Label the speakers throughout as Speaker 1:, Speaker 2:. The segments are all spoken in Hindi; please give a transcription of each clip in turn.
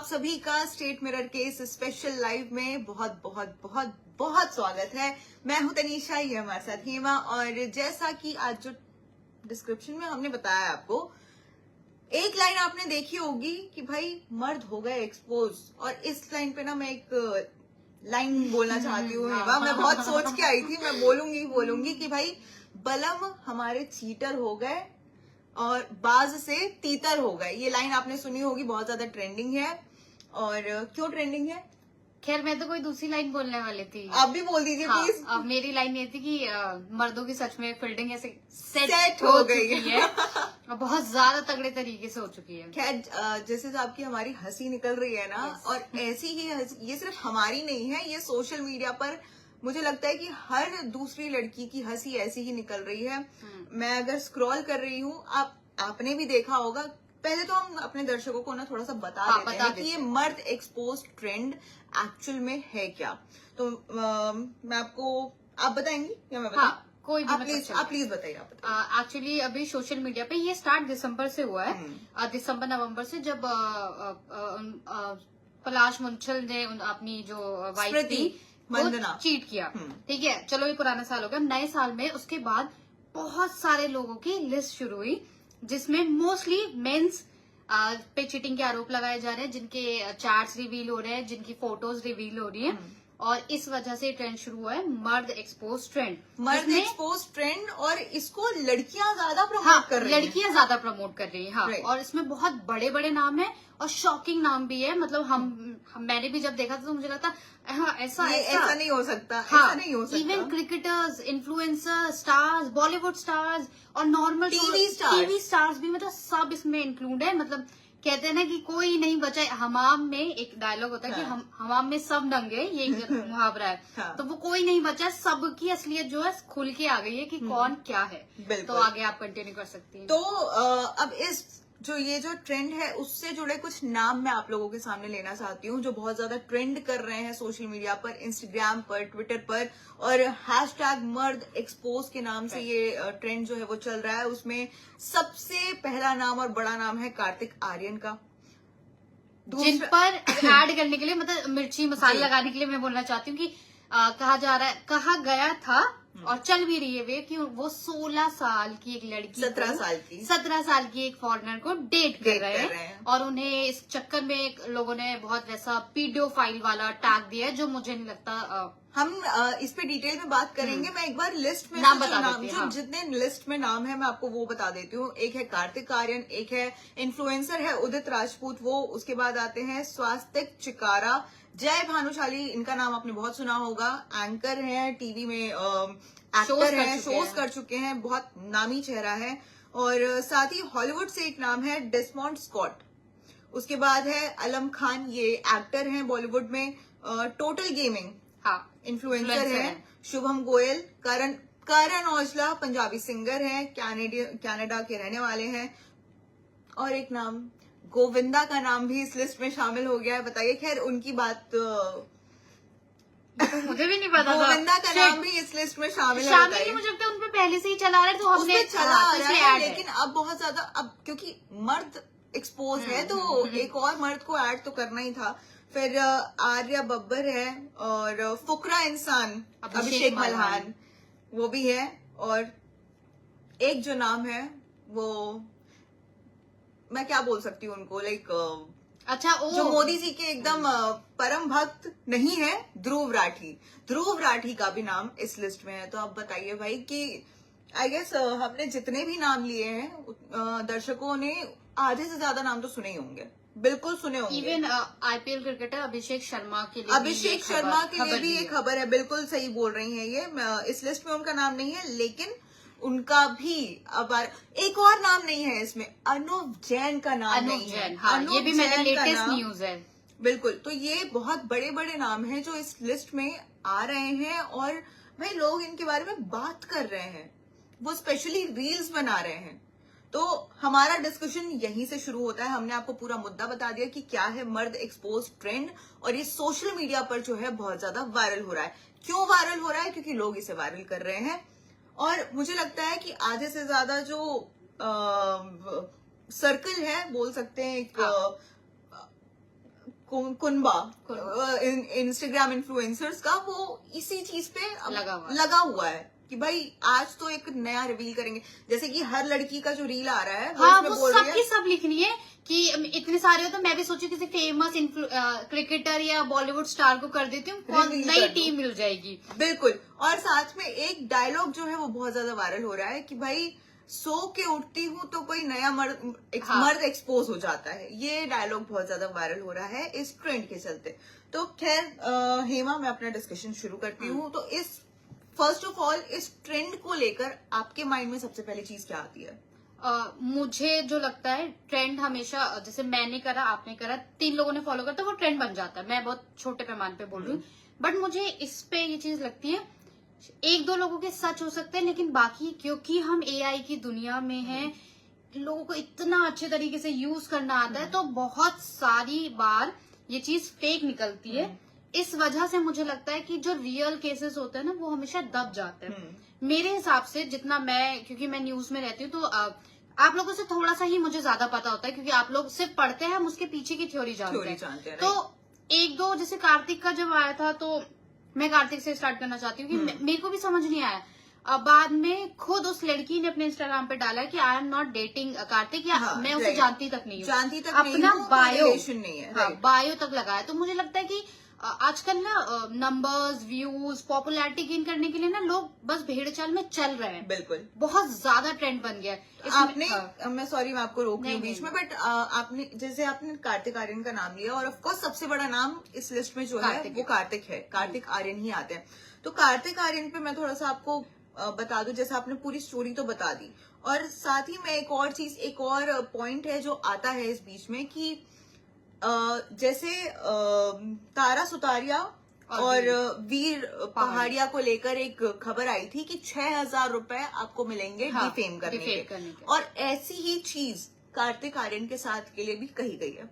Speaker 1: सभी का स्टेट मिरर के इस स्पेशल लाइव में बहुत बहुत बहुत बहुत स्वागत है। मैं हूं तनीषा, ये हमारे साथ हेमा। और जैसा कि आज जो डिस्क्रिप्शन में हमने बताया आपको, एक लाइन आपने देखी होगी कि भाई मर्द हो गए एक्सपोज, और इस लाइन पे ना मैं एक लाइन बोलना चाहती हूँ हेमा। मैं बहुत सोच के आई थी, मैं बोलूंगी कि भाई बलम हमारे चीटर हो गए और बाज से तीतर हो गए। ये लाइन आपने सुनी होगी, बहुत ज्यादा ट्रेंडिंग है। और क्यों ट्रेंडिंग है?
Speaker 2: खैर मैं तो कोई दूसरी लाइन बोलने वाली थी,
Speaker 1: आप भी बोल दीजिए प्लीज।
Speaker 2: अब मेरी लाइन ये थी कि मर्दों की सच में फील्डिंग ऐसे
Speaker 1: सेट हो गई
Speaker 2: है और बहुत ज्यादा तगड़े तरीके से हो चुकी है।
Speaker 1: खैर जैसे आपकी हमारी हंसी निकल रही है ना, और ऐसी ही हंसी ये सिर्फ हमारी नहीं है, ये सोशल मीडिया पर मुझे लगता है कि हर दूसरी लड़की की हंसी ऐसी ही निकल रही है। मैं अगर स्क्रॉल कर रही हूँ, आपने भी देखा होगा। पहले तो हम अपने दर्शकों को ना थोड़ा सा बता देते हैं कि ये मर्द एक्सपोज ट्रेंड एक्चुअल में है क्या। तो मैं आपको, आप बताएंगी या मैं बताऊं?
Speaker 2: कोई भी
Speaker 1: आप प्लीज बताइए।
Speaker 2: एक्चुअली अभी सोशल मीडिया पे ये स्टार्ट दिसंबर से हुआ है, दिसंबर नवंबर से, जब पलाश मुंचल ने अपनी जो वाइफ थी वो चीट किया। ठीक है, चलो ये पुराना साल हो गया। नए साल में उसके बाद बहुत सारे लोगों की लिस्ट शुरू हुई, जिसमें मोस्टली मेंस पे चीटिंग के आरोप लगाए जा रहे हैं, जिनके चैट्स रिवील हो रहे हैं, जिनकी फोटोज रिवील हो रही है। और इस वजह से ट्रेंड शुरू हुआ है मर्द एक्सपोज ट्रेंड।
Speaker 1: मर्द एक्सपोज ट्रेंड, और इसको लड़कियां ज्यादा प्रमोट कर रही हैं।
Speaker 2: लड़कियां ज्यादा प्रमोट कर रही हैं। और इसमें बहुत बड़े बड़े नाम है और शॉकिंग नाम भी है। मतलब मैंने भी जब देखा था तो मुझे लगता ऐसा
Speaker 1: नहीं हो सकता। ऐसा नहीं हो सकता।
Speaker 2: Even cricketers, influencer, stars, Bollywood stars और नॉर्मल
Speaker 1: टीवी
Speaker 2: स्टार्स भी, मतलब सब इसमें इंक्लूड है। मतलब कहते हैं ना कि कोई नहीं बचा। हमाम में एक डायलॉग होता है कि हमाम में सब नंगे, ये मुहावरा है। तो वो कोई नहीं बचा, सबकी असलियत जो है खुल के आ गई है कि कौन क्या है। तो आगे आप कंटिन्यू कर सकती हैं।
Speaker 1: तो अब इस ये जो ट्रेंड है, उससे जुड़े कुछ नाम मैं आप लोगों के सामने लेना चाहती हूँ, जो बहुत ज्यादा ट्रेंड कर रहे हैं सोशल मीडिया पर, इंस्टाग्राम पर, ट्विटर पर, और हैशटैग मर्द एक्सपोज के नाम से ये ट्रेंड जो है वो चल रहा है। उसमें सबसे पहला नाम और बड़ा नाम है कार्तिक आर्यन का,
Speaker 2: जिन पर ऐड करने के लिए, मतलब मिर्ची मसाले लगाने के लिए मैं बोलना चाहती हूँ कि कहा गया था और चल भी रही है वे कि वो 16 साल की एक लड़की, 17 साल की एक फॉरेनर को डेट कर रहे हैं। और उन्हें इस चक्कर में लोगों ने बहुत वैसा पीडोफाइल वाला टैग दिया है, जो मुझे नहीं लगता।
Speaker 1: हम इस पे डिटेल में बात करेंगे। मैं एक बार लिस्ट में जितने लिस्ट में नाम है मैं आपको वो बता देती हूँ। एक है कार्तिक आर्यन, एक है इन्फ्लुएंसर है उदित राजपूत, वो उसके बाद आते हैं स्वास्तिक चिकारा, जय भानुशाली, इनका नाम आपने बहुत सुना होगा, एंकर हैं, टीवी में एक्टर हैं, शोज कर चुके हैं, बहुत नामी चेहरा है। और साथ ही हॉलीवुड से एक नाम है डेस्मोंड स्कॉट। उसके बाद है अलम खान, ये एक्टर हैं बॉलीवुड में। टोटल गेमिंग इन्फ्लुएंसर है। शुभम गोयल, करण औजला पंजाबी सिंगर हैं, कनाडा के रहने वाले हैं। और एक नाम गोविंदा का नाम भी इस लिस्ट में शामिल हो गया है। बताइए, खैर उनकी बात
Speaker 2: मुझे भी नहीं पता।
Speaker 1: गोविंदा का नाम भी इस लिस्ट में शामिल
Speaker 2: है। मुझे लगता है उन पे पहले से ही चला रहा है, तो हमने
Speaker 1: चला आ रहा है। लेकिन अब बहुत ज्यादा, अब क्योंकि मर्द एक्सपोज है तो एक और मर्द को ऐड तो करना ही था। फिर आर्या बब्बर है, और फुकरा इंसान अभिषेक मल्हान वो भी है। और एक जो नाम है वो मैं क्या बोल सकती हूँ उनको,
Speaker 2: अच्छा,
Speaker 1: जो मोदी जी के एकदम परम भक्त नहीं है, ध्रुव राठी का भी नाम इस लिस्ट में है। तो आप बताइए भाई कि आई गेस हमने जितने भी नाम लिए हैं, दर्शकों ने आधे से ज्यादा नाम तो सुने ही होंगे, बिल्कुल सुने होंगे।
Speaker 2: Even IPL cricketer Abhishek Sharma के लिए
Speaker 1: भी ये खबर है। बिल्कुल सही बोल रही हैं ये। इस लिस्ट में उनका नाम नहीं है, लेकिन उनका भी अब एक और नाम नहीं है इसमें, अनूप जैन का नाम नहीं है।
Speaker 2: ये भी मैंने लेटेस्ट न्यूज है।
Speaker 1: बिल्कुल, तो ये बहुत बड़े बड़े नाम हैं जो इस लिस्ट में आ रहे हैं, और भाई लोग इनके बारे में बात कर रहे हैं, वो स्पेशली रील्स बना रहे हैं। तो हमारा डिस्कशन यहीं से शुरू होता है। हमने आपको पूरा मुद्दा बता दिया कि क्या है मर्द एक्सपोज ट्रेंड, और ये सोशल मीडिया पर जो है बहुत ज्यादा वायरल हो रहा है। क्यों वायरल हो रहा है? क्योंकि लोग इसे वायरल कर रहे हैं। और मुझे लगता है कि आधे से ज्यादा जो सर्कल है, बोल सकते हैं एक कुनबा इंस्टाग्राम इन्फ्लुएंसर्स का, वो इसी चीज पे लगा हुआ है कि भाई आज तो एक नया रिवील करेंगे। जैसे कि हर लड़की का जो रील आ रहा है
Speaker 2: हाँ, वो सबकी सब लिखनी है कि इतने सारे हो, तो मैं भी सोची किसी फेमस क्रिकेटर या बॉलीवुड स्टार को कर देती हूँ, नई टीम मिल जाएगी।
Speaker 1: बिल्कुल। और साथ में एक डायलॉग जो है वो बहुत ज्यादा वायरल हो रहा है कि भाई सो के उठती हूँ तो कोई नया मर्द एक्सपोज हो जाता है। ये डायलॉग बहुत ज्यादा वायरल हो रहा है इस ट्रेंड के चलते। तो खैर हेमा, मैं अपना डिस्कशन शुरू करती हूँ। तो इस फर्स्ट ऑफ ऑल इस ट्रेंड को लेकर आपके माइंड में सबसे पहली चीज क्या आती है?
Speaker 2: मुझे जो लगता है ट्रेंड हमेशा, जैसे मैंने करा, आपने करा, 3 लोगों ने फॉलो करा तो वो ट्रेंड बन जाता है। मैं बहुत छोटे पैमाने पे बोल रही हूँ, बट मुझे इस पे ये चीज लगती है 1-2 लोगों के सच हो सकते हैं, लेकिन बाकी क्योंकि हम एआई की दुनिया में हैं, लोगों को इतना अच्छे तरीके से यूज करना आता है, तो बहुत सारी बार ये चीज फेक निकलती है। इस वजह से मुझे लगता है कि जो रियल केसेस होते हैं ना, वो हमेशा दब जाते हैं। मेरे हिसाब से, जितना मैं, क्योंकि मैं न्यूज में रहती हूँ, तो आप लोगों से थोड़ा सा ही मुझे ज्यादा पता होता है, क्योंकि आप लोग सिर्फ पढ़ते हैं, हम उसके पीछे की थ्योरी जानते हैं। तो 1-2, जैसे कार्तिक का जब आया था, तो मैं कार्तिक से स्टार्ट करना चाहती हूँ कि मेरे को भी समझ नहीं आया। बाद में खुद उस लड़की ने अपने इंस्टाग्राम पे डाला कि I am not dating Kartik, या मैं उसे जानती तक नहीं हूँ, अपना बायो तक लगाया। तो मुझे लगता है कि आजकल ना नंबर्स, व्यूज, पॉपुलैरिटी गेन करने के लिए ना लोग बस भेड़ चाल में चल रहे हैं।
Speaker 1: बिल्कुल,
Speaker 2: बहुत ज्यादा ट्रेंड बन गया है।
Speaker 1: आपने मैं सॉरी, मैं आपको रोक रही हूँ बीच में, बट आपने जैसे आपने कार्तिक आर्यन का नाम लिया, और ऑफ कोर्स सबसे बड़ा नाम इस लिस्ट में जो है वो कार्तिक है। कार्तिक आर्यन ही आते हैं। तो कार्तिक आर्यन पे मैं थोड़ा सा आपको बता दूं। जैसे आपने पूरी स्टोरी तो बता दी, और साथ ही में एक और पॉइंट है जो आता है इस बीच में कि जैसे तारा सुतारिया और वीर पहाड़िया को लेकर एक खबर आई थी कि 6,000 रुपए आपको मिलेंगे डिफेम करने के। और ऐसी ही चीज कार्तिक आर्यन के साथ के लिए भी कही गई है।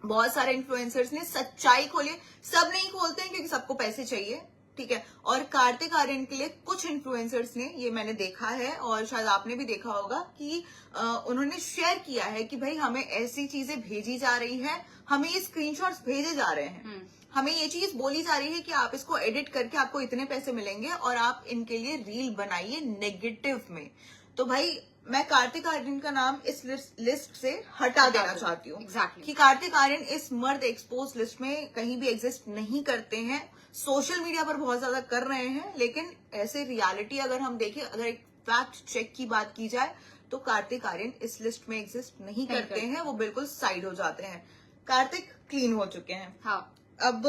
Speaker 1: बहुत सारे इन्फ्लुएंसर्स ने सच्चाई खोली, सब नहीं खोलते हैं क्योंकि सबको पैसे चाहिए, ठीक है। और कार्तिक आर्यन के लिए कुछ इन्फ्लुएंसर्स ने, ये मैंने देखा है और शायद आपने भी देखा होगा, कि उन्होंने शेयर किया है कि भाई हमें ऐसी चीजें भेजी जा रही है, हमें ये स्क्रीनशॉट्स भेजे जा रहे हैं, हमें ये चीज बोली जा रही है कि आप इसको एडिट करके आपको इतने पैसे मिलेंगे और आप इनके लिए रील बनाइए नेगेटिव में। तो भाई मैं कार्तिक आर्यन का नाम इस लिस्ट से हटा देना चाहती हूँ। कि कार्तिक आर्यन इस मर्द एक्सपोज लिस्ट में कहीं भी एग्जिस्ट नहीं करते हैं। सोशल मीडिया पर बहुत ज्यादा कर रहे हैं, लेकिन ऐसे रियलिटी अगर हम देखें, अगर एक फैक्ट चेक की बात की जाए, तो कार्तिक आर्यन इस लिस्ट में एग्जिस्ट नहीं करते हैं, वो बिल्कुल साइड हो जाते हैं। कार्तिक क्लीन हो चुके हैं। हाँ। अब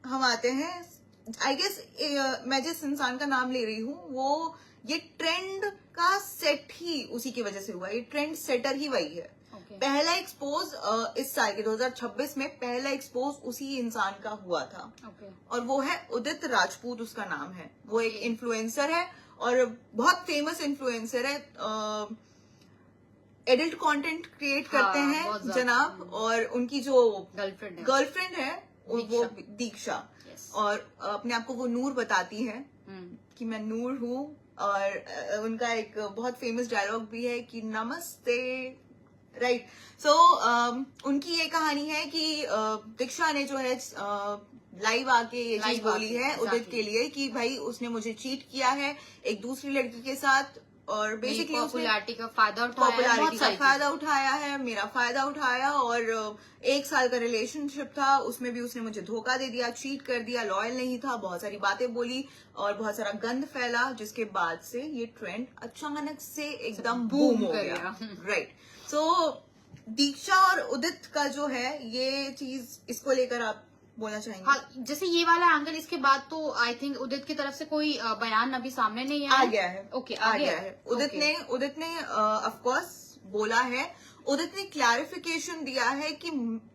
Speaker 1: हम आते हैं, आई गेस मैं जिस इंसान का नाम ले रही हूँ, वो ये ट्रेंड का सेट ही उसी की वजह से हुआ। ये ट्रेंड सेटर ही वही है। पहला एक्सपोज इस साल के 2026 में पहला एक्सपोज उसी इंसान का हुआ था। और वो है उदित राजपूत, उसका नाम है। वो एक इन्फ्लुएंसर है और बहुत फेमस इन्फ्लुएंसर है। एडल्ट कंटेंट क्रिएट करते हैं जनाब, और उनकी जो गर्लफ्रेंड है वो दीक्षा, और अपने आप को वो नूर बताती है कि मैं नूर हूँ। और उनका एक बहुत फेमस डायलॉग भी है कि नमस्ते, राइट। सो उनकी ये कहानी है कि दीक्षा ने जो है लाइव आके ये चीज बोली है उदित के लिए कि भाई उसने मुझे चीट किया है एक दूसरी लड़की के साथ, और बेसिकली
Speaker 2: पॉपुलैरिटी का फायदा
Speaker 1: उठाया है, मेरा फायदा उठाया। और 1 साल का रिलेशनशिप था, उसमें भी उसने मुझे धोखा दे दिया, चीट कर दिया, लॉयल नहीं था, बहुत सारी बातें बोली और बहुत सारा गंद फैला, जिसके बाद से ये ट्रेंड अचानक से एकदम बूम हो गया, राइट। सो दीक्षा और उदित का जो है ये चीज, इसको लेकर आप बोलना चाहेंगे?
Speaker 2: हाँ, जैसे ये वाला एंगल, इसके बाद तो आई थिंक उदित की तरफ से कोई बयान अभी सामने नहीं आया।
Speaker 1: आ गया है। ओके, आ गया है। उदित ने ऑफ कोर्स बोला है। उदित ने क्लैरिफिकेशन दिया है कि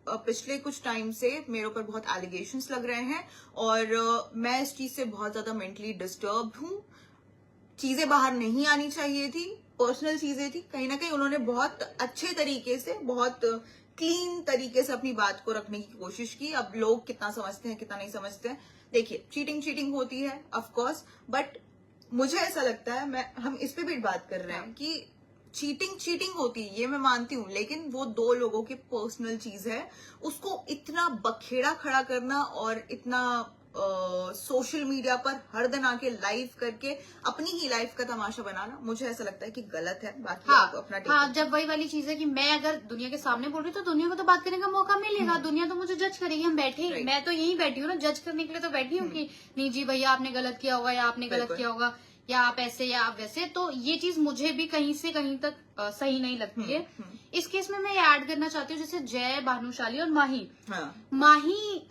Speaker 1: पिछले कुछ टाइम से मेरे ऊपर बहुत एलिगेशंस लग रहे हैं और मैं इस चीज से बहुत ज्यादा मेंटली डिस्टर्ब हूँ। चीजें बाहर नहीं आनी चाहिए थी, पर्सनल चीजें थी। कहीं ना कहीं उन्होंने बहुत अच्छे तरीके से, बहुत क्लीन तरीके से अपनी बात को रखने की कोशिश की। अब लोग कितना समझते हैं कितना नहीं समझते हैं, देखिए चीटिंग होती है ऑफ कोर्स, बट मुझे ऐसा लगता है, हम इस पे भी बात कर रहे हैं कि चीटिंग होती है, ये मैं मानती हूँ, लेकिन वो दो लोगों की पर्सनल चीज है। उसको इतना बखेड़ा खड़ा करना और इतना सोशल मीडिया पर हर दिन आके लाइव करके अपनी ही लाइफ का तमाशा बनाना, मुझे ऐसा लगता है कि गलत है। बाकी
Speaker 2: हाँ,
Speaker 1: आप अपना
Speaker 2: हाँ, जब वही वाली चीज है कि मैं अगर दुनिया के सामने बोल रही हूँ तो दुनिया को तो बात करने का मौका मिलेगा, दुनिया तो मुझे जज करेगी। हम बैठे, मैं तो यहीं बैठी हूँ ना, जज करने के लिए तो बैठी हूँ कि नहीं जी भैया आपने गलत किया होगा, या आपने गलत किया होगा, या आप ऐसे या आप वैसे। तो ये चीज मुझे भी कहीं से कहीं तक सही नहीं लगती है। इस केस में मैं ये ऐड करना चाहती हूँ, जैसे जय, भानुशाली और माही। माही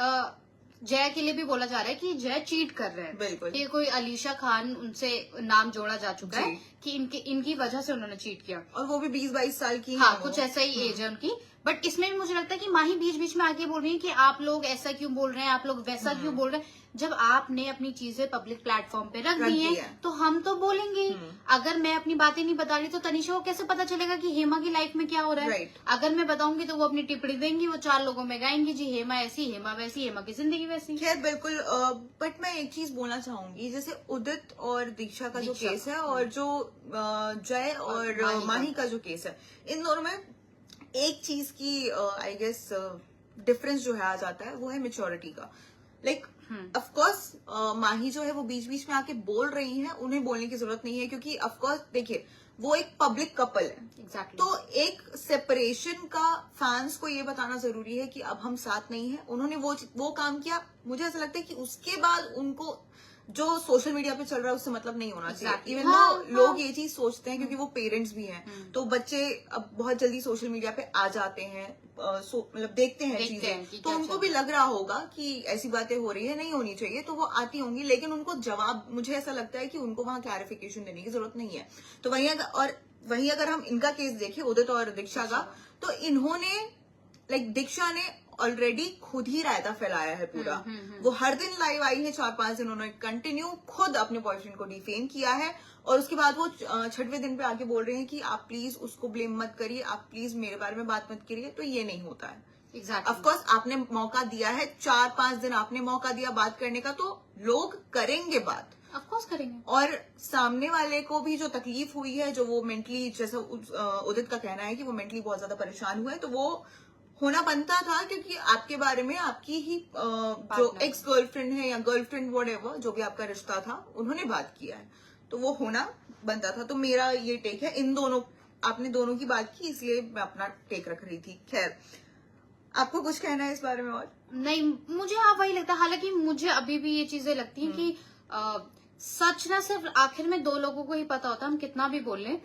Speaker 2: जय के लिए भी बोला जा रहा है कि जय चीट कर रहे हैं।
Speaker 1: बिल्कुल।
Speaker 2: कि कोई अलीशा खान उनसे नाम जोड़ा जा चुका है कि इनकी वजह से उन्होंने चीट किया,
Speaker 1: और वो भी 20-22 साल की।
Speaker 2: हाँ, कुछ ऐसा ही एज है उनकी। बट इसमें भी मुझे लगता है कि माही बीच बीच में आके बोल रही है कि आप लोग ऐसा क्यों बोल रहे हैं, आप लोग वैसा क्यों बोल रहे हैं। जब आपने अपनी चीजें पब्लिक प्लेटफॉर्म पे रख दी है तो हम तो बोलेंगे ही। अगर मैं अपनी बातें नहीं बता रही तो तनिषा को कैसे पता चलेगा कि हेमा की लाइफ में क्या हो रहा है। अगर मैं बताऊंगी तो वो अपनी टिप्पणी देंगी, वो 4 लोगों में गाएंगी जी हेमा ऐसी, हेमा वैसी, हेमा की जिंदगी वैसी।
Speaker 1: खैर बिल्कुल। बट मैं एक चीज बोलना चाहूंगी, जैसे उदित और दीक्षा का जो केस है और जो जय और माही का जो केस है, इन दोनों में एक चीज की आई गेस डिफरेंस जो है आ जाता है, वो है मेच्योरिटी का। लाइक ऑफ कोर्स माही जो है वो बीच बीच में आके बोल रही हैं, उन्हें बोलने की जरूरत नहीं है, क्योंकि ऑफ कोर्स देखिए वो एक पब्लिक कपल है।
Speaker 2: Exactly.
Speaker 1: तो एक सेपरेशन का फैंस को ये बताना जरूरी है कि अब हम साथ नहीं है। उन्होंने वो काम किया। मुझे ऐसा लगता है कि उसके बाद उनको जो सोशल मीडिया पे चल रहा है उससे मतलब नहीं होना चाहिए। इवन तो लोग ये चीज सोचते हैं, क्योंकि वो पेरेंट्स भी हैं, तो बच्चे अब बहुत जल्दी सोशल मीडिया पे आ जाते हैं, मतलब देखते हैं चीजें, तो उनको भी लग रहा होगा कि ऐसी बातें हो रही है, नहीं होनी चाहिए, तो वो आती होंगी। लेकिन उनको जवाब, मुझे ऐसा लगता है कि उनको वहां क्लैरिफिकेशन देने की जरूरत नहीं है। तो वहीं अगर हम इनका केस देखें, उदित और दीक्षा का, तो इन्होंने दीक्षा ने ऑलरेडी खुद ही रायता फैलाया है पूरा। वो हर दिन लाइव आई है, 4-5 दिन उन्होंने कंटिन्यू खुद अपने बॉयफ्रेंड को डिफेम किया है, और उसके बाद वो 6वें दिन पे आके बोल रहे हैं कि आप प्लीज उसको ब्लेम मत करिए, आप प्लीज मेरे बारे में बात मत करिए। तो ये नहीं होता है। ऑफ कोर्स आपने मौका दिया है, 4-5 दिन आपने मौका दिया बात करने का, तो लोग करेंगे बात,
Speaker 2: ऑफ कोर्स करेंगे।
Speaker 1: और सामने वाले को भी जो तकलीफ हुई है, जो वो मेंटली, जैसा उदित का कहना है कि वो मेंटली बहुत ज्यादा परेशान हुआ है, तो वो होना बनता था, क्योंकि आपके बारे में आपकी ही जो एक्स गर्लफ्रेंड है या गर्लफ्रेंड व्हाटएवर, जो भी आपका रिश्ता था, उन्होंने बात किया है, तो वो होना बनता था। तो मेरा ये टेक है। इन दोनों, आपने दोनों की बात की, इसलिए मैं अपना टेक रख रही थी। खैर, आपको कुछ कहना है इस बारे में? और
Speaker 2: नहीं, मुझे वही लगता है। हालांकि मुझे अभी भी ये चीजें लगती हैं कि सच ना सिर्फ आखिर में 2 लोगों को ही पता होता है। हम कितना भी बोल लें,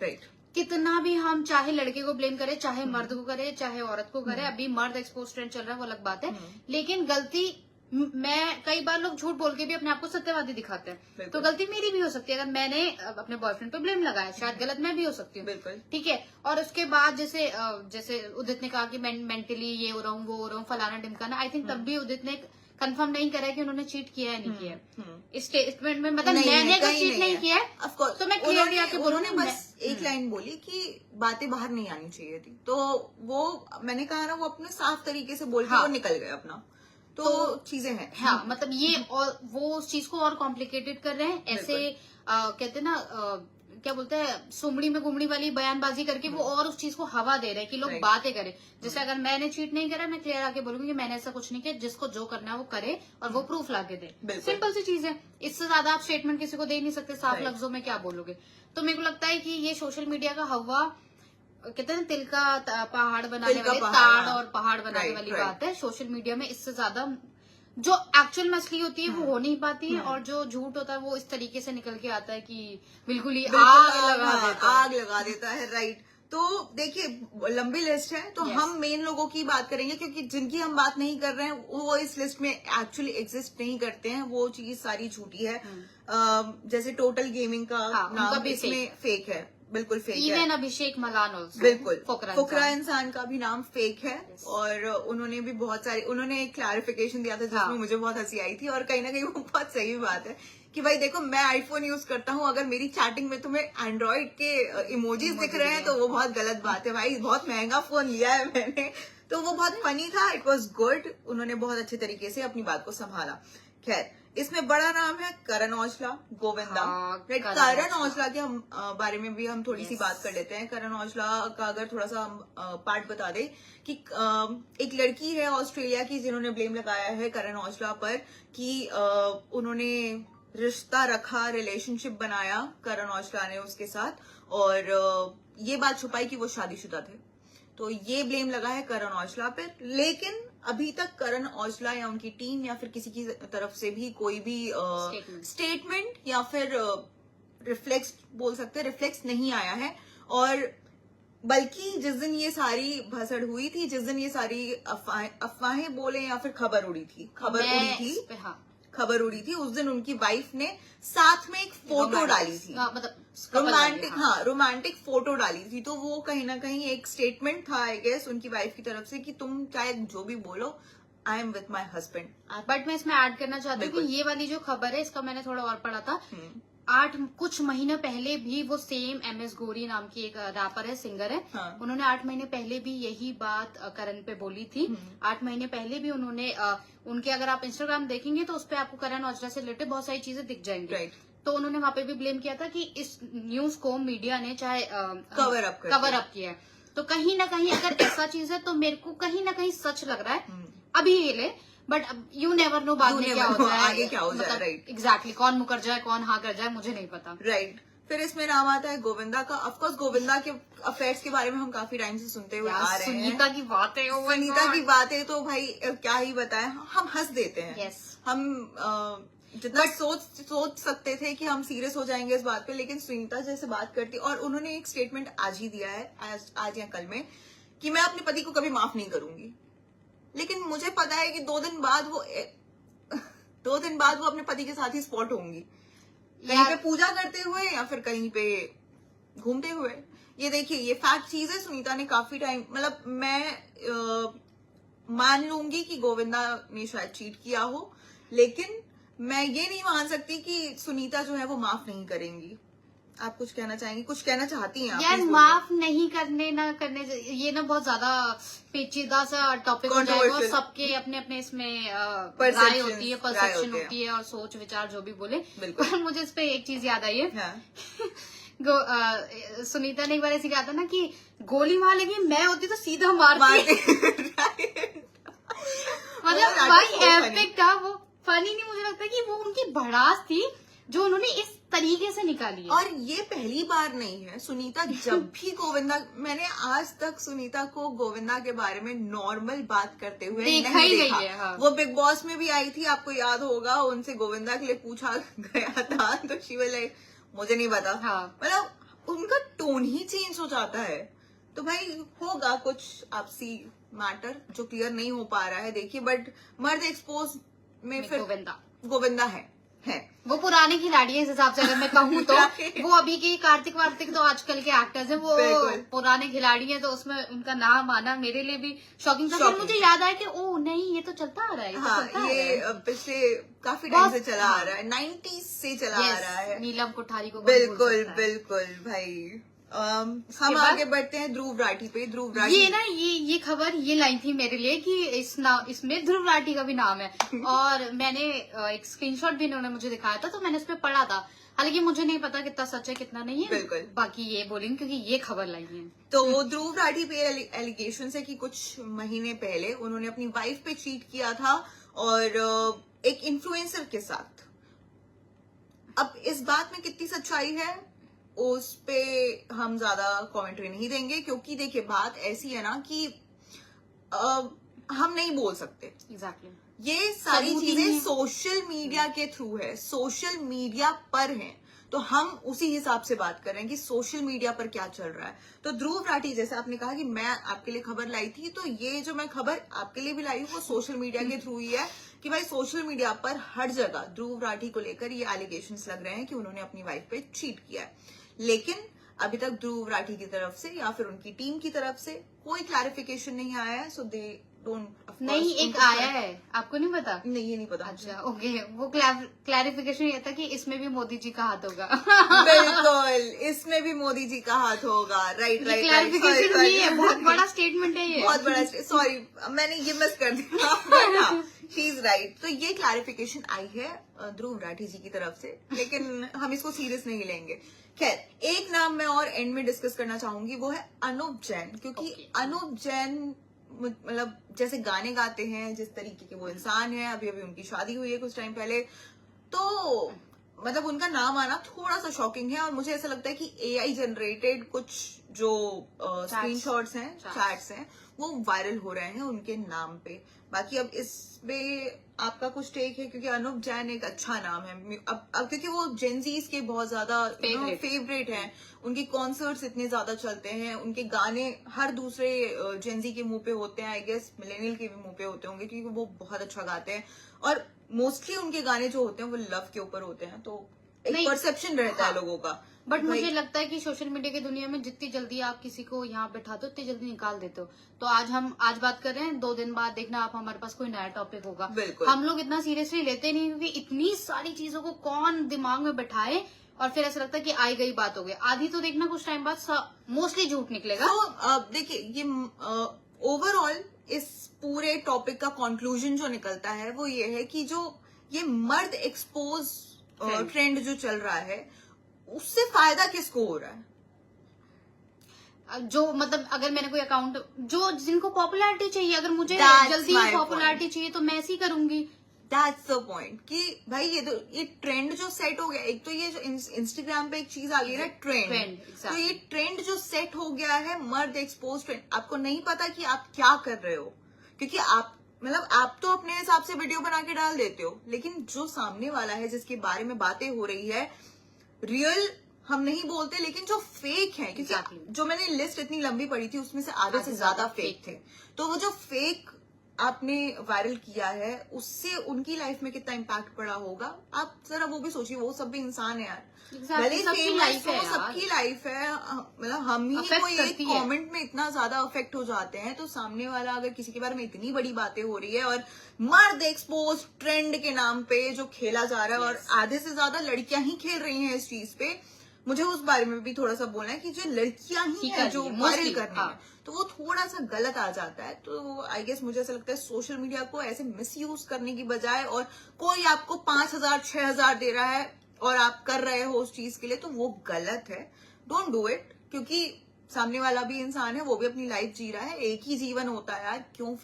Speaker 2: कितना भी हम चाहे लड़के को ब्लेम करें, चाहे मर्द को करे, चाहे औरत को करे। अभी मर्द एक्सपोज ट्रेंड चल रहा है, वो अलग बात है, लेकिन गलती, मैं कई बार लोग झूठ बोल के भी अपने आप को सत्यवादी दिखाते हैं, तो गलती मेरी भी हो सकती है। अगर मैंने अपने बॉयफ्रेंड पे ब्लेम लगाया, शायद गलत मैं भी हो सकती हूँ,
Speaker 1: बिल्कुल
Speaker 2: ठीक है। और उसके बाद जैसे उदित ने कहा कि मैं मेंटली ये हो रहा हूँ, वो हो रहा हूँ, फलाना ढिमकाना, आई थिंक तब भी उदित ने कंफर्म नहीं करा है कि उन्होंने चीट किया है, नहीं किया इस स्टेटमेंट में। मतलब मैंने अगर चीट नहीं किया है, ऑफकोर्स, तो मैं क्लियरली आके बोलूंगी।
Speaker 1: बस एक लाइन बोली कि बातें बाहर नहीं आनी चाहिए थी, तो वो मैंने कहा ना, वो अपने साफ तरीके से बोल के वो निकल गए अपना। तो चीजें हैं।
Speaker 2: हाँ, मतलब ये, और वो उस चीज को और कॉम्प्लिकेटेड कर रहे हैं। ऐसे कहते हैं ना, क्या बोलते हैं, सुमड़ी में गुमड़ी वाली बयानबाजी करके वो और उस चीज को हवा दे रहे हैं कि लोग बातें करें। जैसे अगर मैंने चीट नहीं करा, मैं क्लियर आके बोलूंगी कि मैंने ऐसा कुछ नहीं किया। जिसको जो करना है वो करे, और वो प्रूफ लाके दे। सिंपल सी चीज है। इससे ज्यादा आप स्टेटमेंट किसी को दे नहीं सकते। साफ लफ्जों में क्या बोलोगे? तो मेरे को लगता है कि ये सोशल मीडिया का हवा, कहते हैं तिल का पहाड़ बनाने वाली, ताड़ और पहाड़ बनाने वाली बात है सोशल मीडिया में। इससे ज्यादा जो एक्चुअल मछली होती है वो हो नहीं पाती है, और जो झूठ होता है वो इस तरीके से निकल के आता है कि बिल्कुल ही आग लगा देता है।
Speaker 1: राइट। तो देखिए, लंबी लिस्ट है, तो हम मेन लोगों की बात करेंगे, क्योंकि जिनकी हम बात नहीं कर रहे हैं वो इस लिस्ट में एक्चुअली एग्जिस्ट नहीं करते हैं। वो चीज सारी झूठी है। जैसे टोटल गेमिंग का नाम इसमें फेक है, बिल्कुल फेक है।
Speaker 2: इवन अभिषेक मलान
Speaker 1: बिल्कुल फुकरा इंसान का भी नाम फेक है। और उन्होंने भी उन्होंने एक क्लैरिफिकेशन दिया था जिसमें मुझे बहुत हंसी आई थी, और कहीं ना कहीं वो बहुत सही बात है कि भाई देखो, मैं आईफोन यूज करता हूँ, अगर मेरी चैटिंग में तुम्हें एंड्रॉइड के इमोजीज दिख रहे हैं तो वो बहुत गलत बात है भाई। बहुत महंगा फोन लिया है मैंने। तो वो बहुत फनी था, इट वॉज गुड। उन्होंने बहुत अच्छे तरीके से अपनी बात को संभाला। खैर, इसमें बड़ा नाम है करण औजला, गोविंदा।
Speaker 2: हाँ,
Speaker 1: राइट, करण औजला के हम बारे में भी हम थोड़ी सी बात कर लेते हैं। करण औजला का अगर थोड़ा सा हम पार्ट बता दें कि एक लड़की है ऑस्ट्रेलिया की जिन्होंने ब्लेम लगाया है करण औजला पर कि उन्होंने रिश्ता रखा, रिलेशनशिप बनाया करण औजला ने उसके साथ, और ये बात छुपाई कि वो शादीशुदा थे। तो ये ब्लेम लगा है करण औजला पर, लेकिन अभी तक करण औजला या उनकी टीम या फिर किसी की तरफ से भी कोई भी स्टेटमेंट या फिर रिफ्लेक्स बोल सकते हैं, रिफ्लेक्स नहीं आया है। और बल्कि जिस दिन ये सारी भसड़ हुई थी, जिस दिन ये सारी अफवाहें बोले या फिर खबर उड़ी थी, खबर उड़ी थी, उस दिन उनकी वाइफ ने साथ में एक फोटो डाली थी, मतलब रोमांटिक फोटो डाली थी। तो वो कहीं ना कहीं एक स्टेटमेंट था आई गेस उनकी वाइफ की तरफ से कि तुम चाहे जो भी बोलो, I am with my husband.
Speaker 2: But मैं इसमें ऐड करना चाहती हूँ कि ये वाली जो खबर है इसका मैंने थोड़ा और पढ़ा था। कुछ महीने पहले भी वो सेम MS गौरी नाम की एक रैपर है, सिंगर है, हाँ। उन्होंने 8 महीने पहले भी यही बात करण पे बोली थी। 8 महीने पहले भी उन्होंने उनके अगर आप इंस्टाग्राम देखेंगे तो उस पे आपको करण औजला से रिलेटेड बहुत सारी चीजें दिख जाएंगी। तो उन्होंने वहां पे भी ब्लेम किया था कि इस न्यूज को मीडिया ने चाहे कवर अप किया है। तो कहीं ना कहीं अगर ऐसा चीज है तो मेरे को कहीं ना कहीं सच लग रहा है अभी ये ले, बट यू नेवर नो बाद में क्या होता है,
Speaker 1: आगे क्या हो जाए। राइट,
Speaker 2: एग्जैक्टली, कौन मुकर जाए कौन हाँ कर जाए मुझे नहीं पता।
Speaker 1: राइट, फिर इसमें नाम आता है गोविंदा का। ऑफकोर्स गोविंदा के अफेयर्स के बारे में हम काफी टाइम से सुनते हुए आ रहे हैं।
Speaker 2: सुनीता की
Speaker 1: बातें तो भाई क्या ही बताएं, हम हंस देते हैं।
Speaker 2: yes.
Speaker 1: हम जितना सोच सकते थे कि हम सीरियस हो जाएंगे इस बात पे, लेकिन सुनीता जैसे बात करती, और उन्होंने एक स्टेटमेंट आज ही दिया है, आज या कल में, कि मैं अपने पति को कभी माफ नहीं करूंगी। लेकिन मुझे पता है कि 2 दिन बाद वो अपने पति के साथ ही स्पॉट होंगी, कहीं पे पूजा करते हुए या फिर कहीं पे घूमते हुए। ये देखिए, ये फैक्ट चीज है। सुनीता ने काफी टाइम, मतलब मैं मान लूंगी कि गोविंदा ने शायद चीट किया हो, लेकिन मैं ये नहीं मान सकती कि सुनीता जो है वो माफ नहीं करेंगी। आप कुछ कहना चाहेंगी, कुछ कहना चाहती हैं?
Speaker 2: यार माफ नहीं करने ना करने, ये ना बहुत ज्यादा पेचीदा सा टॉपिक हो जाएगा, और सबके अपने अपने इसमें राय होती है, परसेप्शन होती है, और सोच विचार जो भी बोले। पर मुझे इस पे एक चीज याद आई है। हाँ। सुनीता ने एक बार ऐसे कहा था ना कि गोली मार लगी, मैं होती तो सीधा मारती। मतलब भाई एपिक था वो, फनी नहीं, मुझे लगता है कि वो उनकी भड़ास थी जो उन्होंने इस तरीके से निकाली है।
Speaker 1: और ये पहली बार नहीं है। सुनीता जब भी गोविंदा, मैंने आज तक सुनीता को गोविंदा के बारे में नॉर्मल बात करते हुए नहीं देखा। हाँ। वो बिग बॉस में भी आई थी, आपको याद होगा, उनसे गोविंदा के लिए पूछा गया था तो शी वाज लाइक मुझे नहीं पता। हाँ। मतलब उनका टोन ही चेंज हो जाता है। तो भाई होगा कुछ आपसी मैटर जो क्लियर नहीं हो पा रहा है, देखिए। बट मर्द एक्सपोज में फिर गोविंदा है।
Speaker 2: वो पुराने खिलाड़ी है इस हिसाब से अगर मैं कहूँ तो। वो अभी के कार्तिक वार्तिक तो आजकल के एक्टर्स हैं, वो पुराने खिलाड़ी हैं, तो उसमें उनका नाम आना मेरे लिए भी शॉकिंग था। फिर मुझे याद आया कि ओ नहीं, ये तो चलता आ रहा है।
Speaker 1: हाँ, ये पिछले काफी टाइम से चला आ रहा है, 90s से चला आ रहा है।
Speaker 2: नीलम कोठारी को
Speaker 1: बिल्कुल भाई। हम आगे बढ़ते हैं ध्रुव राठी पे। ध्रुव राठी,
Speaker 2: ये ना ये खबर, ये लाइन थी मेरे लिए कि इसमें ध्रुव राठी का भी नाम है, और मैंने एक स्क्रीनशॉट भी इन्होंने मुझे दिखाया था, तो मैंने उस पर पढ़ा था। हालांकि मुझे नहीं पता कितना सच है कितना नहीं है।
Speaker 1: बिल्कुल, बाकी
Speaker 2: ये बोलेंगे क्योंकि ये खबर लाई है।
Speaker 1: तो ध्रुव राठी पे एलिगेशन है कि कुछ महीने पहले उन्होंने अपनी वाइफ पे चीट किया था, और एक इन्फ्लुएंसर के साथ। अब इस बात में कितनी सच्चाई है उस पे हम ज्यादा कमेंट्री नहीं देंगे, क्योंकि देखिए बात ऐसी है ना कि हम नहीं बोल सकते।
Speaker 2: एग्जैक्टली।
Speaker 1: ये सारी चीजें सोशल मीडिया के थ्रू है, सोशल मीडिया पर हैं, तो हम उसी हिसाब से बात कर रहे हैं कि सोशल मीडिया पर क्या चल रहा है। तो ध्रुव राठी, जैसे आपने कहा कि मैं आपके लिए खबर लाई थी, तो ये जो मैं खबर आपके लिए भी लाई हूँ वो सोशल मीडिया के थ्रू ही है कि भाई सोशल मीडिया पर हर जगह ध्रुव राठी को लेकर ये एलिगेशंस लग रहे हैं कि उन्होंने अपनी वाइफ पे चीट किया है। लेकिन अभी तक ध्रुव राठी की तरफ से या फिर उनकी टीम की तरफ से कोई क्लैरिफिकेशन नहीं आया है। सो दे डोंट।
Speaker 2: नहीं, एक आया है, आपको नहीं पता?
Speaker 1: नहीं, ये नहीं पता।
Speaker 2: अच्छा, ओके, वो क्लैरिफिकेशन ये था कि इसमें भी मोदी जी का हाथ होगा।
Speaker 1: बिल्कुल, इसमें भी मोदी जी का हाथ होगा। राइट।
Speaker 2: क्लैरिफिकेशन नहीं है, बहुत बड़ा स्टेटमेंट है ये,
Speaker 1: बहुत बड़ा। सॉरी, मैंने ये मिस कर दिया। She is right. तो ये क्लैरिफिकेशन आई है ध्रुव राठी जी की तरफ से, लेकिन हम इसको सीरियस नहीं लेंगे। खैर, एक नाम मैं और एंड में डिस्कस करना चाहूंगी, वो है अनूप जैन। क्योंकि अनूप जैन मतलब जैसे गाने गाते हैं, जिस तरीके के वो इंसान है, अभी अभी उनकी शादी हुई है कुछ टाइम पहले, तो मतलब उनका नाम आना थोड़ा सा शॉकिंग है। और मुझे ऐसा लगता है कि एआई जनरेटेड कुछ जो स्क्रीनशॉट्स हैं, चैट्स हैं, वो वायरल हो रहे हैं उनके नाम पे। बाकी अब इसमें आपका कुछ टेक है, क्योंकि अनूप जैन एक अच्छा नाम है। अब क्योंकि वो जेनजीज के बहुत ज्यादा फेवरेट हैं, उनके कॉन्सर्ट्स इतने ज्यादा चलते हैं, उनके गाने हर दूसरे जेनजी के मुंह पे होते हैं, आई गेस मिलेनियल के भी मुंह पे होते होंगे, क्योंकि वो बहुत अच्छा गाते हैं। और मोस्टली उनके गाने जो होते हैं वो लव के ऊपर होते हैं, तो एक परसेप्शन रहता है लोगों का।
Speaker 2: बट मुझे लगता है कि सोशल मीडिया की दुनिया में जितनी जल्दी आप किसी को यहाँ बैठाते हो उतनी जल्दी निकाल देते हो। तो आज बात कर रहे हैं, 2 दिन बाद देखना आप हमारे पास कोई नया टॉपिक होगा।
Speaker 1: बिल्कुल।
Speaker 2: हम लोग इतना सीरियसली लेते नहीं, क्योंकि इतनी सारी चीजों को कौन दिमाग में बैठाए, और फिर ऐसा लगता है कि आई गई बात हो गई। आधी तो देखना कुछ टाइम बाद मोस्टली झूठ निकलेगा।
Speaker 1: तो देखिए, ये ओवरऑल इस पूरे टॉपिक का कंक्लूजन जो निकलता है वो ये है कि जो ये मर्द एक्सपोज ट्रेंड जो चल रहा है, उससे फायदा किसको हो रहा है?
Speaker 2: जो मतलब अगर मैंने कोई अकाउंट, जो जिनको पॉपुलैरिटी चाहिए, अगर मुझे जल्दी पॉपुलैरिटी चाहिए तो मैं ऐसी करूंगी।
Speaker 1: दैट्स द पॉइंट कि भाई ये ट्रेंड जो सेट हो गया, एक तो ये जो इंस्टाग्राम पे एक चीज आ गई ना, ट्रेंड। तो ये ट्रेंड जो सेट हो गया है, मर्द एक्सपोज ट्रेंड, आपको नहीं पता कि आप क्या कर रहे हो, क्योंकि आप तो अपने हिसाब से वीडियो बना के डाल देते हो, लेकिन जो सामने वाला है, जिसके बारे में बातें हो रही है, रियल हम नहीं बोलते, लेकिन जो फेक है, क्योंकि जो मैंने लिस्ट इतनी लंबी पढ़ी थी उसमें से आधे से ज्यादा फेक थे। तो वो जो फेक आपने वायरल किया है, उससे उनकी लाइफ में कितना इम्पैक्ट पड़ा होगा, आप जरा वो भी सोचिए। वो सब भी इंसान है यार, भले
Speaker 2: सबकी लाइफ है,
Speaker 1: सबकी लाइफ है। मतलब हम ही कोई एक कमेंट में इतना ज्यादा अफेक्ट हो जाते हैं, तो सामने वाला अगर किसी के बारे में इतनी बड़ी बातें हो रही है, और मर्द एक्सपोज ट्रेंड के नाम पे जो खेला जा रहा है, और आधे से ज्यादा लड़कियां ही खेल रही हैं इस चीज पे, मुझे उस बारे में भी थोड़ा सा बोलना है कि जो लड़कियां ही हैं जो वायरल करने हैं, तो वो थोड़ा सा गलत आ जाता है। तो आई गेस मुझे ऐसा लगता है सोशल मीडिया को ऐसे मिसयूज करने की बजाय, और कोई आपको 5,000 6,000 दे रहा है और आप कर रहे हो उस चीज के लिए, तो वो गलत है। डोंट डू इट, क्योंकि सामने वाला भी इंसान है, वो भी अपनी लाइफ जी रहा है। एक ही जीवन होता है यार, क्यों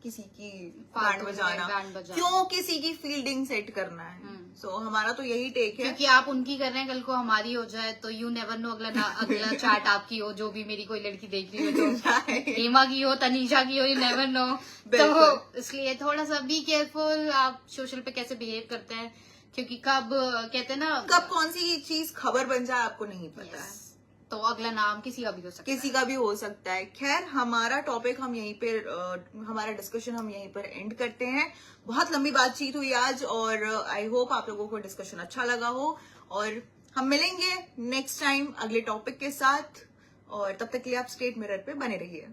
Speaker 1: किसी की बैंड बजाना, क्यों किसी की फील्डिंग सेट करना है। सो हमारा तो यही टेक है,
Speaker 2: क्योंकि आप उनकी कर रहे हैं, कल को हमारी हो जाए तो यू नेवर नो, अगला चैट आपकी हो, जो भी मेरी कोई लड़की देख रही हो, तो हेमा की हो, तनीषा की हो, यू नेवर नो। तो इसलिए थोड़ा सा बी केयरफुल आप सोशल पे कैसे बिहेव करते हैं, क्योंकि कब कहते हैं ना,
Speaker 1: कब कौन सी चीज खबर बन जाए आपको नहीं पता है।
Speaker 2: तो अगला नाम किसी का भी हो सकता है,
Speaker 1: किसी का भी हो सकता है। खैर, हमारा टॉपिक हम यहीं पर हमारा डिस्कशन हम यहीं पर एंड करते हैं। बहुत लंबी बातचीत हुई आज, और आई होप आप लोगों को डिस्कशन अच्छा लगा हो, और हम मिलेंगे नेक्स्ट टाइम अगले टॉपिक के साथ, और तब तक के लिए आप स्ट्रेट मिरर पे बने रहिए।